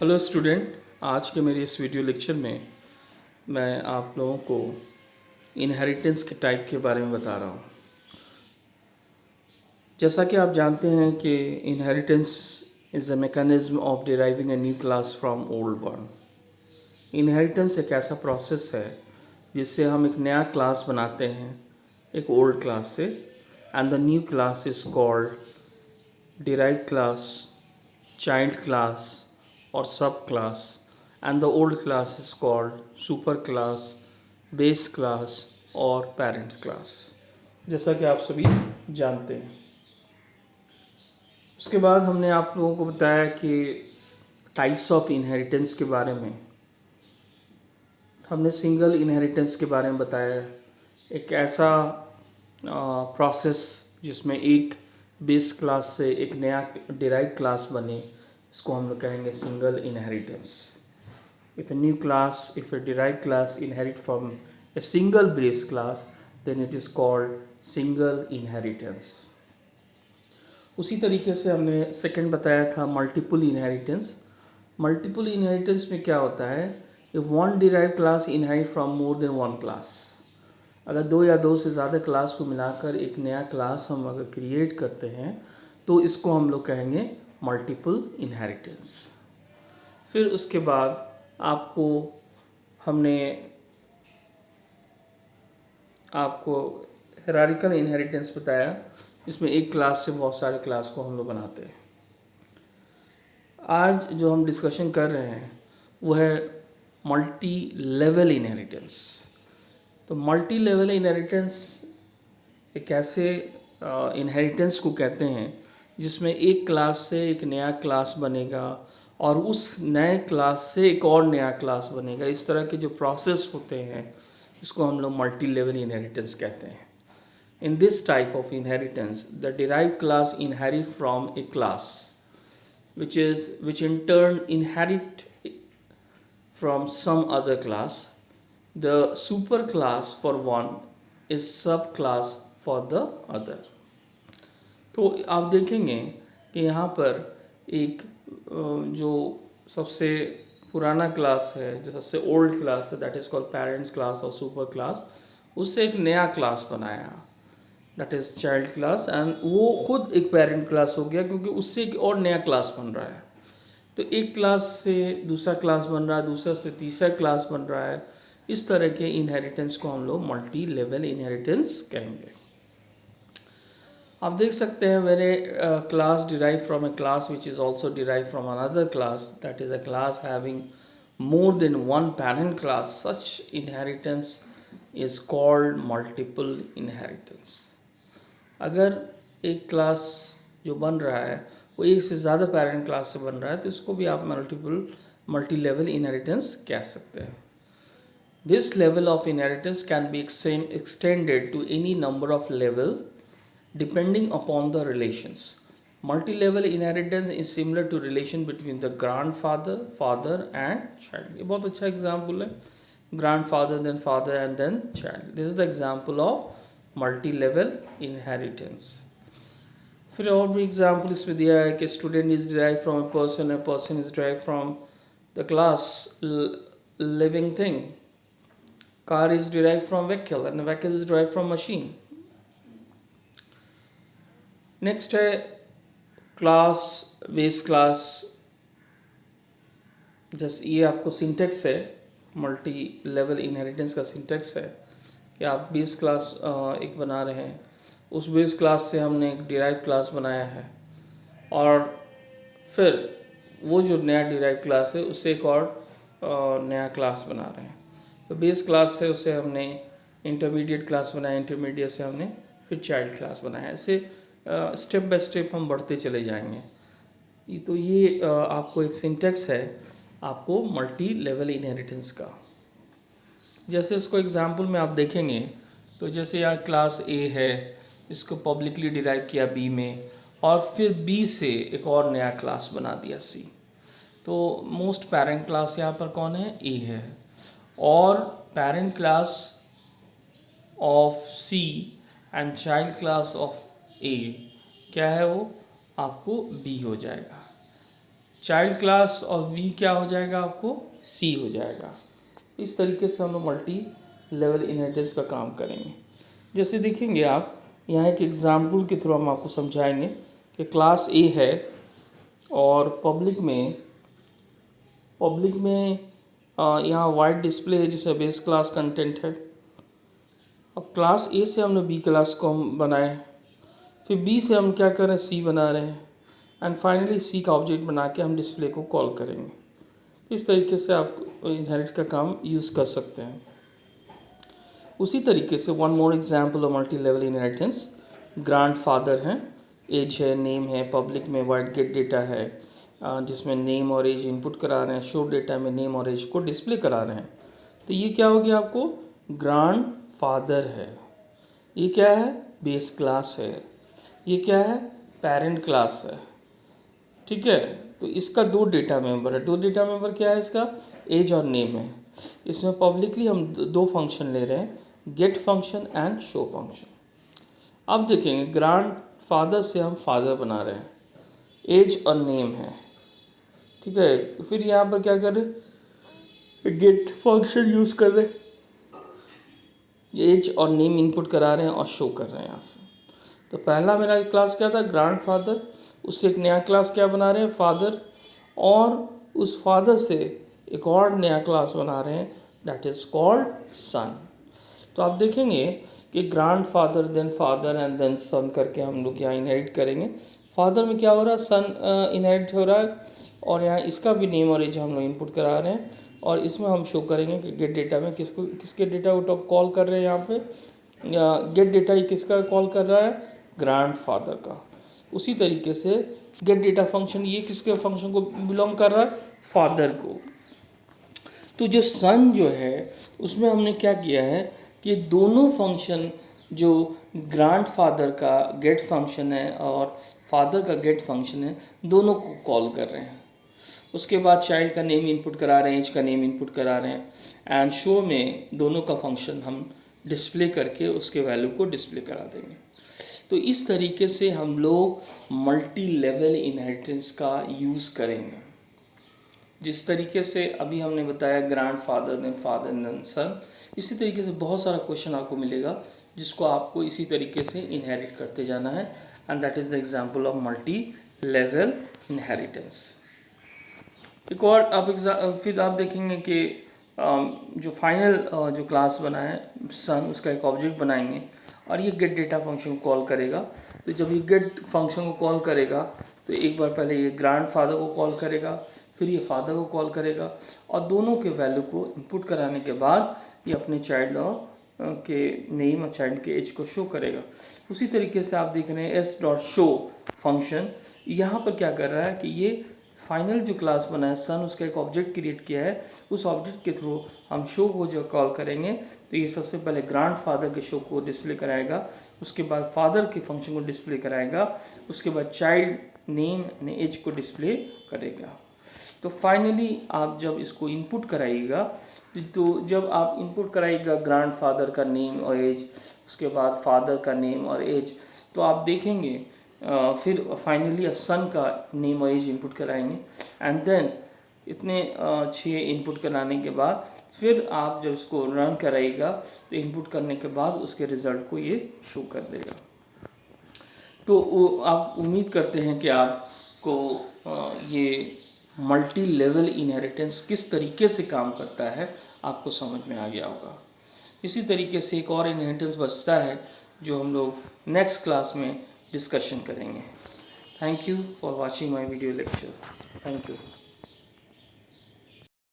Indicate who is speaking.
Speaker 1: Hello student, आज के मेरे इस वीडियो लेक्चर में मैं आप लोगों को इनहेरिटेंस के टाइप के बारे में बता रहा हूँ। जैसा कि आप जानते हैं कि inheritance is a mechanism of deriving a new class from old one. Inheritance एक ऐसा प्रोसेस है जिससे हम एक नया क्लास बनाते हैं एक ओल्ड क्लास से, and the new class is called derived class, child class और सब class, and the old class is called super class, base class और parent class, जैसा कि आप सभी जानते हैं। उसके बाद हमने आप लोगों को बताया कि टाइप्स ऑफ इनहेरिटेंस के बारे में। हमने सिंगल इनहेरिटेंस के बारे में बताया, एक ऐसा प्रोसेस जिसमें एक बेस क्लास से एक नया डिराइव्ड क्लास बने, इसको हम लोग कहेंगे single inheritance. If a new class, if a derived class inherit from a single base class, then it is called single inheritance. उसी तरीके से हमने सेकंड बताया था मल्टीपल इनहेरिटेंस। मल्टीपल इनहेरिटेंस में क्या होता है, if one derived class inherit from more than one class, अगर दो या दो से ज़्यादा क्लास को मिलाकर एक नया क्लास हम अगर क्रिएट करते हैं तो इसको हम लोग कहेंगे मल्टीपल इनहेरिटेंस। फिर उसके बाद आपको हमने आपको हायरार्किकल इनहेरिटेंस बताया, जिसमें एक क्लास से बहुत सारे क्लास को हम लोग बनाते हैं। आज जो हम डिस्कशन कर रहे हैं वो है मल्टी लेवल इनहेरिटेंस। तो मल्टी लेवल इनहेरिटेंस एक ऐसे इनहेरिटेंस को कहते हैं जिसमें एक क्लास से एक नया क्लास बनेगा और उस नए क्लास से एक और नया क्लास बनेगा। इस तरह के जो प्रोसेस होते हैं इसको हम लोग मल्टी लेवल इनहेरिटेंस कहते हैं। In this type of inheritance the derived class inherit from A class which in turn inherit from some other class. The super class for one is subclass for the other. तो आप देखेंगे कि यहाँ पर एक जो सबसे पुराना क्लास है, जो सबसे ओल्ड क्लास है, that is called parents class और सुपर क्लास, उससे एक नया क्लास बनाया, that is child class, and वो खुद एक पेरेंट क्लास हो गया क्योंकि उससे एक और नया क्लास बन रहा है। तो एक क्लास से दूसरा क्लास बन रहा है, दूसरा से तीसरा क्लास बन रहा है। इस तरह के इनहेरिटेंस को हम लोग मल्टी लेवल इनहेरिटेंस कहेंगे। आप देख सकते हैं when a class derive from A class which is also derive from another class, that is a class having more than one parent class, such inheritance is called multiple inheritance. अगर एक class जो बन रहा है वो एक से ज़्यादा पेरेंट क्लास से बन रहा है तो इसको भी आप मल्टी लेवल इनहेरिटेंस कह सकते हैं। This level of inheritance can be extended to any number of level depending upon the relations. Multi-level inheritance is similar to relation between the grandfather, father and child. ये बहुत अच्छा example है, grandfather then father and then child. This is the example of multi-level inheritance. फिर और भी example इसमें दिया है कि student is derive from a person is derive from the class living thing, car is derive from vehicle and vehicle is derive from machine. Next है class, base class. जैसे ये आपको सिंटेक्स है, मल्टी लेवल इनहेरिटेंस का syntax है कि आप base class एक बना रहे हैं, उस बेस क्लास से हमने एक डिराइव क्लास बनाया है और फिर वो जो नया डिराइव क्लास है उससे एक और नया क्लास बना रहे हैं। तो बेस क्लास से उसे हमने इंटरमीडिएट क्लास बनाया, इंटरमीडिएट से हमने फिर चाइल्ड क्लास बनाया। ऐसे स्टेप बाय स्टेप हम बढ़ते चले जाएंगे। तो ये आपको एक सिंटेक्स है आपको मल्टी लेवल इनहेरिटेंस का। जैसे इसको एग्जांपल में आप देखेंगे तो जैसे यहाँ क्लास ए है, इसको पब्लिकली डिराइव किया बी में और फिर बी से एक और नया क्लास बना दिया सी। तो मोस्ट पेरेंट क्लास यहाँ पर कौन है, ए है, और parent class of C and child class of A क्या है, वो आपको बी हो जाएगा। चाइल्ड क्लास और वी क्या हो जाएगा आपको, सी हो जाएगा। इस तरीके से हम लोग मल्टी लेवल इनहेरिटेंस का काम करेंगे। जैसे देखेंगे आप, यहाँ एक एग्जाम्पल के थ्रू हम आपको समझाएंगे कि क्लास ए है और पब्लिक में यहाँ वाइट डिस्प्ले है जिसमें बेस क्लास कंटेंट है। अब क्लास ए से हमने बी क्लास को हम बनाए, फिर बी से हम क्या कर रहे हैं, सी बना रहे हैं, एंड फाइनली सी का ऑब्जेक्ट बना के हम डिस्प्ले को कॉल करेंगे। इस तरीके से आप इनहेरिट का काम यूज़ कर सकते हैं। उसी तरीके से one more example of multi level inheritance, grandfather हैं, एज है, नेम है, पब्लिक में वाइट गेट डेटा है जिसमें नेम और एज इनपुट करा रहे हैं, शो डेटा में नेम और एज को डिस्प्ले करा रहे हैं। तो ये क्या हो गया आपको, ग्रैंडफादर है। ये क्या है, बेस क्लास है। ये क्या है, पेरेंट क्लास है। ठीक है, तो इसका दो डेटा मेंबर है। दो डेटा मेंबर क्या है इसका, एज और नेम है। इसमें पब्लिकली हम दो फंक्शन ले रहे हैं, get function and show function. अब देखेंगे ग्रैंडफादर से हम फादर बना रहे हैं, एज और नेम है। ठीक है, फिर यहाँ पर क्या कर रहे हैं, गेट फंक्शन यूज़ कर रहे हैं, एज और नेम इनपुट करा रहे हैं और शो कर रहे हैं यहाँ से। तो पहला मेरा क्लास क्या था, ग्रैंडफादर, उससे एक नया क्लास क्या बना रहे हैं, फादर, और उस फादर से एक और नया क्लास बना रहे हैं दैट इज़ कॉल्ड सन। तो आप देखेंगे कि grandfather then father and then son करके हम लोग यहाँ इनहेरिट करेंगे। फादर में क्या हो रहा है, सन इनहेरिट हो रहा है, और यहाँ इसका भी नेम और एज हम लोग इनपुट करा रहे हैं, और इसमें हम शो करेंगे कि गेट डेटा में किसके डेटा को कॉल कर रहे हैं। यहाँ पे गेट डेटा ही किसका कॉल कर रहा है, ग्रैंडफादर का। उसी तरीके से गेट डेटा फंक्शन ये किसके फंक्शन को बिलोंग कर रहा है, फादर को। तो जो सन जो है उसमें हमने क्या किया है कि दोनों फंक्शन, जो ग्रैंडफादर का गेट फंक्शन है और फादर का गेट फंक्शन है, दोनों को कॉल कर रहे हैं। उसके बाद चाइल्ड का नेम इनपुट करा रहे हैं, एज का नेम इनपुट करा रहे हैं, एंड शो में दोनों का फंक्शन हम डिस्प्ले करके उसके वैल्यू को डिस्प्ले करा देंगे। तो इस तरीके से हम लोग मल्टी लेवल इनहेरिटेंस का यूज़ करेंगे। जिस तरीके से अभी हमने बताया ग्रैंडफादर देन फादर देन सन, इसी तरीके से बहुत सारा क्वेश्चन आपको मिलेगा जिसको आपको इसी तरीके से इनहेरिट करते जाना है, and that is the example of multi level inheritance. एक और आप फिर आप देखेंगे कि जो फाइनल जो क्लास बना है सन, उसका एक ऑब्जेक्ट बनाएंगे और ये गेट डेटा फंक्शन को कॉल करेगा। तो जब ये गेट फंक्शन को कॉल करेगा तो एक बार पहले ये ग्रैंडफादर को कॉल करेगा, फिर ये फादर को कॉल करेगा, और दोनों के वैल्यू को इनपुट कराने के बाद ये अपने चाइल्ड के नेम और चाइल्ड के एज को शो करेगा। उसी तरीके से आप देख रहे हैं s.show फंक्शन यहाँ पर क्या कर रहा है कि ये फाइनल जो क्लास बना है सन, उसका एक ऑब्जेक्ट क्रिएट किया है। उस ऑब्जेक्ट के थ्रू हम शो को जो कॉल करेंगे तो ये सबसे पहले ग्रैंडफादर के शो को डिस्प्ले कराएगा, उसके बाद फादर के फंक्शन को डिस्प्ले कराएगा, उसके बाद चाइल्ड नेम यानी एज को डिस्प्ले करेगा। तो फाइनली आप जब इसको इनपुट कराइएगा, तो जब आप इनपुट कराइएगा ग्रैंडफादर का नेम और एज, उसके बाद फादर का नेम और एज, तो आप देखेंगे फिर फाइनली सन का नेम और एज इनपुट कराएंगे, एंड देन इतने 6 इनपुट कराने के बाद फिर आप जब इसको रन कराइएगा तो इनपुट करने के बाद उसके रिज़ल्ट को ये शो कर देगा। तो आप उम्मीद करते हैं कि आपको ये मल्टी लेवल इनहेरिटेंस किस तरीके से काम करता है आपको समझ में आ गया होगा। इसी तरीके से एक और इनहेरिटेंस बचता है जो हम लोग नेक्स्ट क्लास में डिस्कशन करेंगे। Thank you for watching my video lecture. Thank you.